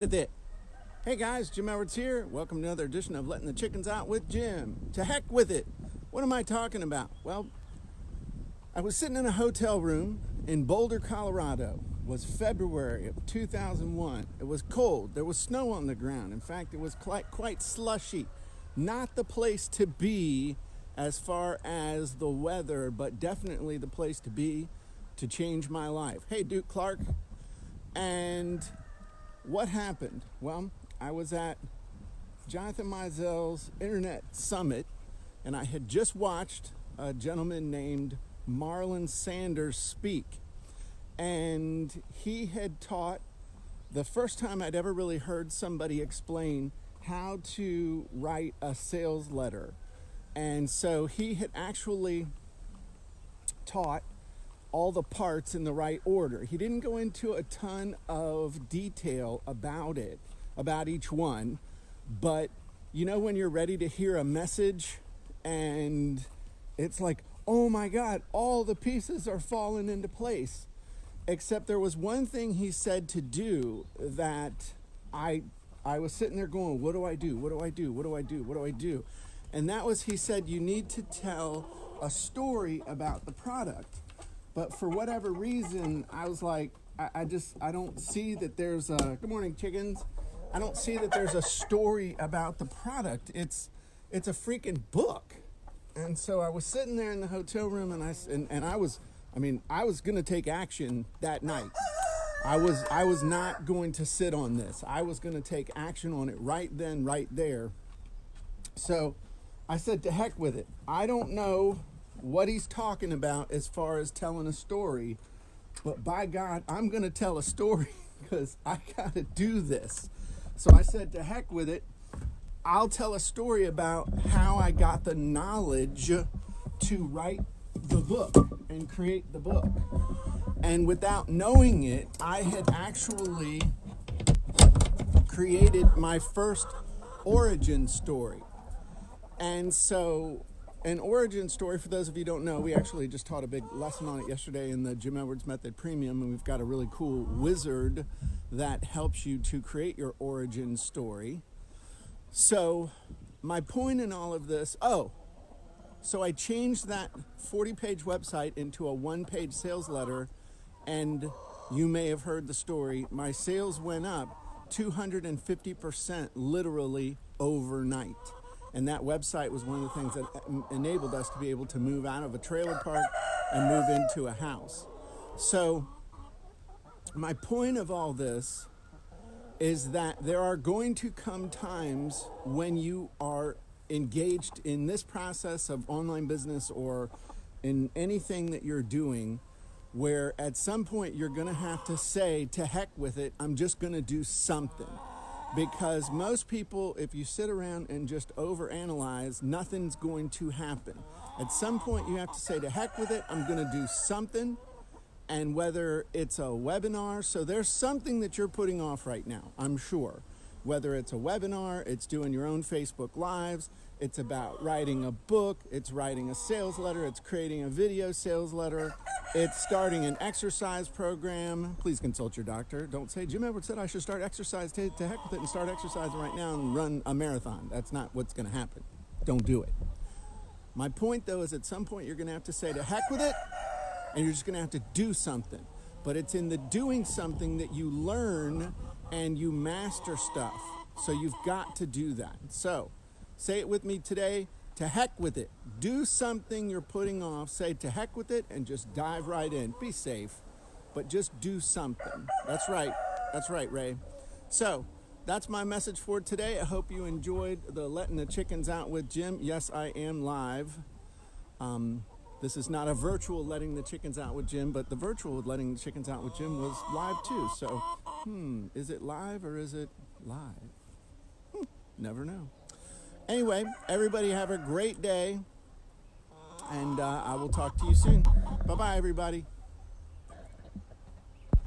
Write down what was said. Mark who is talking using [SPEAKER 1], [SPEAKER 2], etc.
[SPEAKER 1] with it. Hey guys, Jim Edwards here. Welcome to another edition of Letting the Chickens Out with Jim. To heck with it. What am I talking about? Well, I was sitting in a hotel room in Boulder, Colorado. It was February of 2001. It was cold. There was snow on the ground. In fact, it was quite slushy. Not the place to be as far as the weather, but definitely the place to be to change my life. Hey, Duke Clark. And what happened? Well, I was at Jonathan Mizell's Internet Summit, and I had just watched a gentleman named Marlon Sanders speak. And he had taught the first time I'd ever really heard somebody explain how to write a sales letter. And so he had actually taught all the parts in the right order. He didn't go into a ton of detail about it, about each one, but you know when you're ready to hear a message and it's like, oh my God, all the pieces are falling into place. Except there was one thing he said to do that I was sitting there going, what do I do? What do I do? What do I do? What do I do? And that was, he said, you need to tell a story about the product. But for whatever reason, I was like, I don't see that there's a, good morning, chickens. I don't see that there's a story about the product. It's a freaking book. And so I was sitting there in the hotel room and I was going to take action that night. I was not going to sit on this. I was going to take action on it right then, right there. So I said, to heck with it. I don't know what he's talking about as far as telling a story, but by God, I'm going to tell a story because I got to do this. So I said, to heck with it. I'll tell a story about how I got the knowledge to write the book and create the book. And without knowing it, I had actually created my first origin story. And so an origin story, for those of you who don't know, we actually just taught a big lesson on it yesterday in the Jim Edwards Method Premium, and we've got a really cool wizard that helps you to create your origin story. So my point in all of this, so I changed that 40-page website into a one-page sales letter, and you may have heard the story. My sales went up 250% literally overnight. And that website was one of the things that enabled us to be able to move out of a trailer park and move into a house. So my point of all this is that there are going to come times when you are engaged in this process of online business or in anything that you're doing, where at some point you're going to have to say, to heck with it, I'm just going to do something. Because most people, if you sit around and just overanalyze, nothing's going to happen. At some point you have to say, to heck with it, I'm going to do something. And whether it's a webinar, so there's something that you're putting off right now, I'm sure. Whether it's a webinar, it's doing your own Facebook Lives, it's about writing a book, it's writing a sales letter, it's creating a video sales letter, it's starting an exercise program. Please consult your doctor. Don't say, Jim Edwards said I should start exercise. To heck with it and start exercising right now and run a marathon. That's not what's going to happen. Don't do it. My point, though, is at some point you're going to have to say, to heck with it, and you're just going to have to do something. But it's in the doing something that you learn and you master stuff. So you've got to do that. So say it with me today. To heck with it. Do something you're putting off. Say to heck with it and just dive right in. Be safe, but just do something. That's right. That's right, Ray. So that's my message for today. I hope you enjoyed the Letting the Chickens Out with Jim. Yes, I am live. This is not a virtual Letting the Chickens Out with Jim, but the virtual Letting the Chickens Out with Jim was live too. So, is it live or is it live? Never know. Anyway, everybody have a great day, and I will talk to you soon. Bye-bye, everybody.